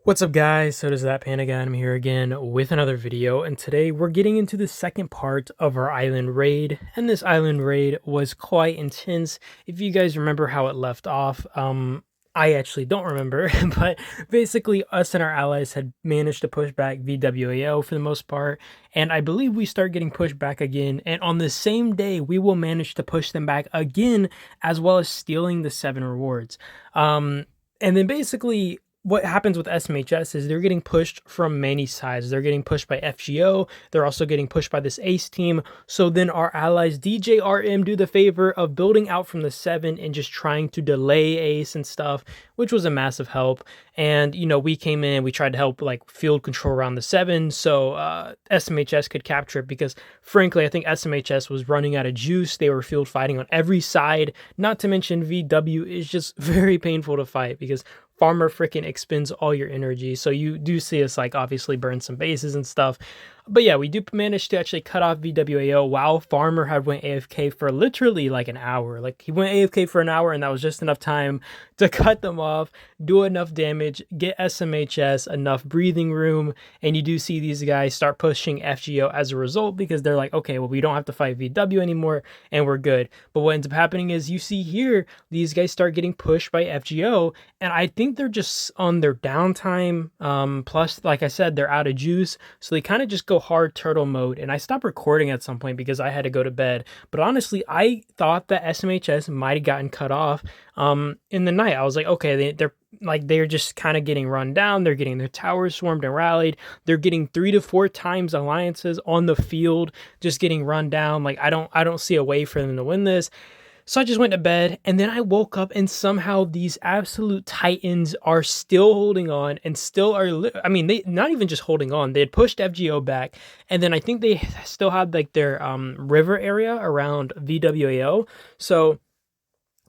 What's up guys, so does that Panda guy. I'm here again with another video, and today we're getting into the second part of our island raid, and this island raid was quite intense. If you guys remember how it left off, I actually don't remember, but basically us and our allies had managed to push back VWAO for the most part, and I believe we start getting pushed back again, and on the same day we will manage to push them back again, as well as stealing the 7 rewards. And then basically what happens with SMHS is they're getting pushed from many sides. They're getting pushed by FGO. They're also getting pushed by this Ace team. So then our allies DJRM do the favor of building out from the 7 and just trying to delay Ace and stuff, which was a massive help. And, you know, we came in, we tried to help like field control around the 7 so SMHS could capture it because, frankly, I think SMHS was running out of juice. They were field fighting on every side. Not to mention VW is just very painful to fight because Farmer freaking expends all your energy. So you do see us like obviously burn some bases and stuff. But yeah, we do manage to actually cut off VWAO while Farmer had went AFK for literally like an hour. Like he went AFK for an hour and that was just enough time to cut them off, do enough damage, get SMHS enough breathing room, and you do see these guys start pushing FGO as a result because they're like, okay, well, we don't have to fight VW anymore and we're good. But what ends up happening is you see here, these guys start getting pushed by FGO, and I think they're just on their downtime. Plus, like I said, they're out of juice, so they kind of just go hard turtle mode. And I stopped recording at some point because I had to go to bed. But honestly, I thought that SMHS might have gotten cut off in the night. I was like, okay, they're just kind of getting run down. They're getting their towers swarmed and rallied. They're getting 3 to 4 times alliances on the field, just getting run down. Like I don't see a way for them to win this. So I just went to bed, and then I woke up, and somehow these absolute titans are still holding on and still are. I mean, they not even just holding on. They had pushed FGO back, and then I think they still had like their river area around VWAO. So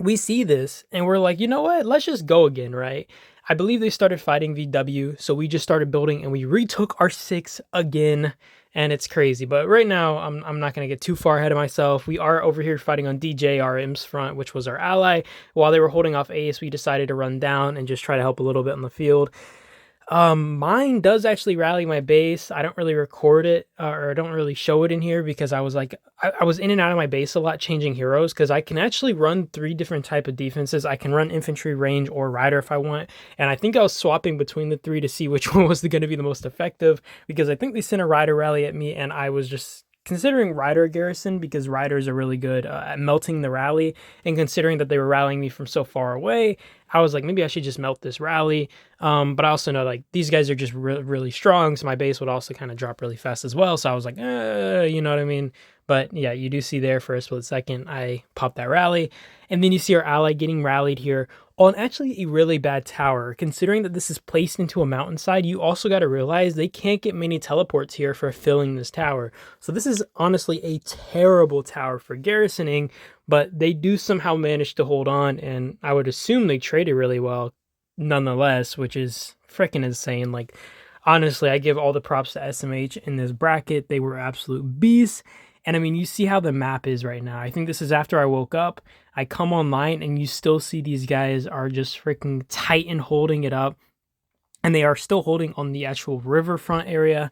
we see this, and we're like, you know what? Let's just go again, right? I believe they started fighting VW, so we just started building, and we retook our 6 again. And it's crazy. But right now, I'm not going to get too far ahead of myself. We are over here fighting on DJRM's front, which was our ally. While they were holding off Ace, we decided to run down and just try to help a little bit on the field. Mine does actually rally my base. I don't really record it or I don't really show it in here because I was like, I was in and out of my base a lot changing heroes because I can actually run 3 different type of defenses. I can run infantry, range, or rider if I want. And I think I was swapping between the 3 to see which one was going to be the most effective because I think they sent a rider rally at me and I was just considering rider garrison because riders are really good at melting the rally, and considering that they were rallying me from so far away, I was like, maybe I should just melt this rally. But I also know like these guys are just really strong, so my base would also kind of drop really fast as well. So I was like, you know what I mean? But yeah, you do see there for a split second, I popped that rally. And then you see our ally getting rallied here on actually a really bad tower. Considering that this is placed into a mountainside, you also got to realize they can't get many teleports here for filling this tower. So this is honestly a terrible tower for garrisoning, but they do somehow manage to hold on, and I would assume they traded really well nonetheless, which is freaking insane. Like, honestly, I give all the props to SMH in this bracket. They were absolute beasts. And I mean, you see how the map is right now. I think this is after I woke up. I come online and you still see these guys are just freaking tight and holding it up. And they are still holding on the actual riverfront area.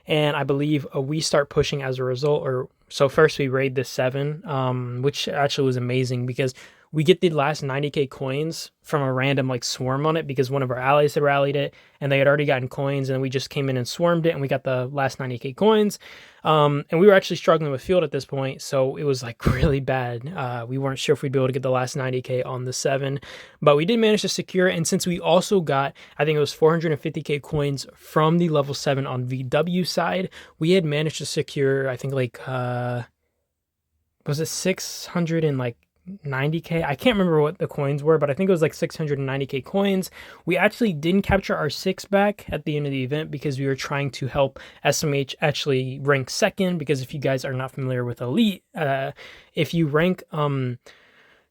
And I believe we start pushing as a result. Or so first we raid this 7, which actually was amazing because we get the last 90k coins from a random like swarm on it because one of our allies had rallied it and they had already gotten coins, and we just came in and swarmed it and we got the last 90k coins. And we were actually struggling with field at this point, so it was like really bad. We weren't sure if we'd be able to get the last 90k on the 7, but we did manage to secure it. And since we also got, I think it was 450k coins from the level 7 on VW side, we had managed to secure, I think like was it 600 and like 90k? I can't remember what the coins were, but I think it was like 690k coins. We actually didn't capture our 6 back at the end of the event because we were trying to help SMH actually rank 2nd, because if you guys are not familiar with Elite, if you rank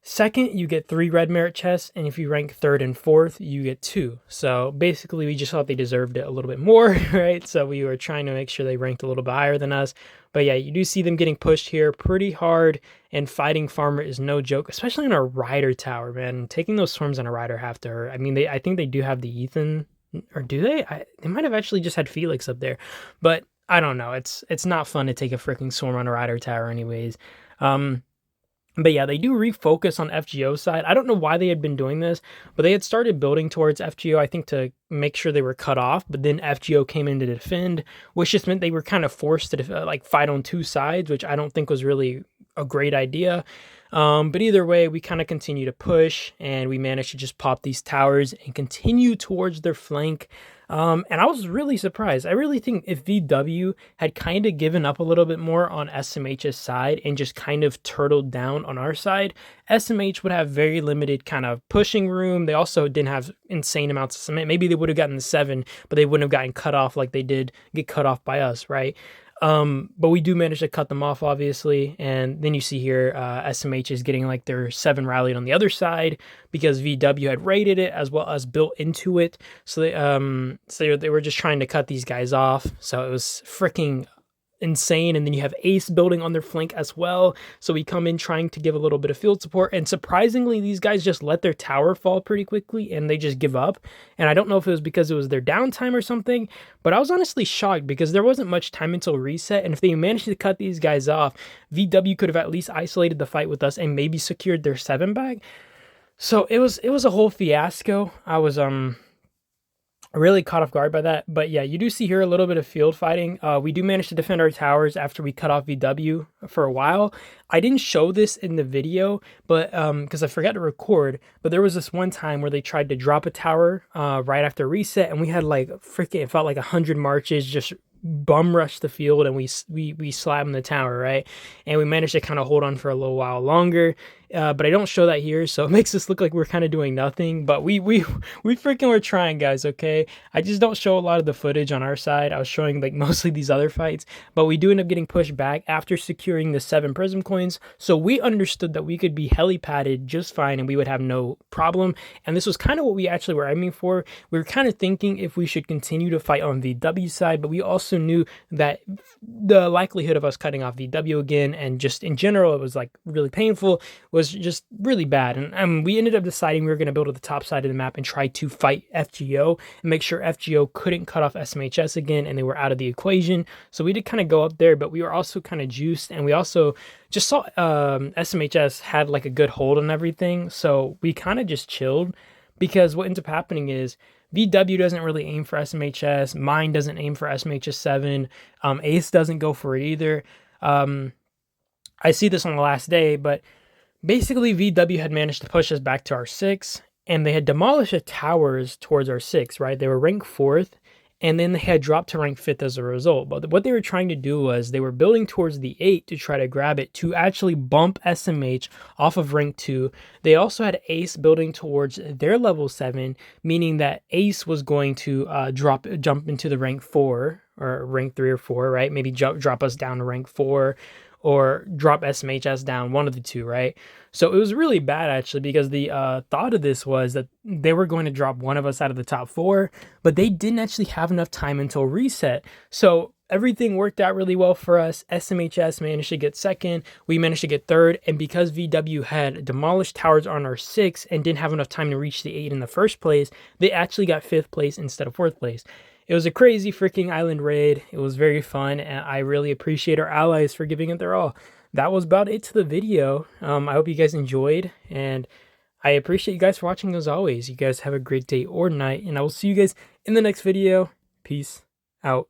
second, you get 3 red merit chests, and if you rank 3rd and 4th, you get 2. So basically, we just thought they deserved it a little bit more, right? So we were trying to make sure they ranked a little bit higher than us. But yeah, you do see them getting pushed here pretty hard, and fighting Farmer is no joke, especially in a rider tower, man. Taking those swarms on a rider have to hurt. I mean, I think they do have the Ethan Or do they? They might have actually just had Felix up there, but I don't know. It's not fun to take a freaking swarm on a rider tower, anyways. Um, but yeah, they do refocus on FGO side. I don't know why they had been doing this, but they had started building towards FGO, I think, to make sure they were cut off. But then FGO came in to defend, which just meant they were kind of forced to like fight on two sides, which I don't think was really a great idea. But either way, we kind of continue to push, and we managed to just pop these towers and continue towards their flank. And I was really surprised. I really think if VW had kind of given up a little bit more on SMH's side and just kind of turtled down on our side, SMH would have very limited kind of pushing room. They also didn't have insane amounts of cement. Maybe they would have gotten the 7, but they wouldn't have gotten cut off like they did get cut off by us, right? But we do manage to cut them off, obviously. And then you see here, SMH is getting like their 7 rallied on the other side because VW had raided it as well as built into it. So they were just trying to cut these guys off. So it was freaking insane. And then you have Ace building on their flank as well. So we come in trying to give a little bit of field support. And surprisingly, these guys just let their tower fall pretty quickly and they just give up. And I don't know if it was because it was their downtime or something, but I was honestly shocked because there wasn't much time until reset. And if they managed to cut these guys off, VW could have at least isolated the fight with us and maybe secured their 7 back. So it was a whole fiasco. I was really caught off guard by that. But yeah, you do see here a little bit of field fighting. We do manage to defend our towers after we cut off VW for a while. I didn't show this in the video, but because I forgot to record, but there was this one time where they tried to drop a tower right after reset, and we had like freaking, it felt like 100 marches just bum rush the field, and we slammed the tower, right? And we managed to kind of hold on for a little while longer. But I don't show that here, so it makes us look like we're kind of doing nothing. But we freaking were trying, guys. Okay, I just don't show a lot of the footage on our side. I was showing like mostly these other fights, but we do end up getting pushed back after securing the 7 prism coins. So we understood that we could be heli-padded just fine, and we would have no problem. And this was kind of what we actually were aiming for. We were kind of thinking if we should continue to fight on VW side, but we also knew that the likelihood of us cutting off VW again, and just in general, it was like really painful, was just really bad. And we ended up deciding we were going to build at the top side of the map and try to fight FGO and make sure FGO couldn't cut off SMHS again and they were out of the equation. So we did kind of go up there, but we were also kind of juiced, and we also just saw SMHS had like a good hold on everything. So we kind of just chilled, because what ends up happening is VW doesn't really aim for SMHS. Mine doesn't aim for SMHS 7. Ace doesn't go for it either. I see this on the last day, but basically VW had managed to push us back to our 6, and they had demolished the towers towards our 6, right? They were ranked 4th, and then they had dropped to rank 5th as a result. But what they were trying to do was they were building towards the 8 to try to grab it, to actually bump SMH off of rank 2. They also had Ace building towards their level 7, meaning that Ace was going to jump into the rank 4 or rank 3 or 4, right? Maybe drop us down to rank 4, or drop SMHS down, one of the two, right? So it was really bad, actually, because the thought of this was that they were going to drop one of us out of the top 4, but they didn't actually have enough time until reset. So everything worked out really well for us. SMHS managed to get 2nd, we managed to get 3rd, and because VW had demolished towers on our 6 and didn't have enough time to reach the 8 in the first place, they actually got 5th place instead of 4th place. It was a crazy freaking island raid. It was very fun, and I really appreciate our allies for giving it their all. That was about it to the video. I hope you guys enjoyed, and I appreciate you guys for watching as always. You guys have a great day or night, and I will see you guys in the next video. Peace out.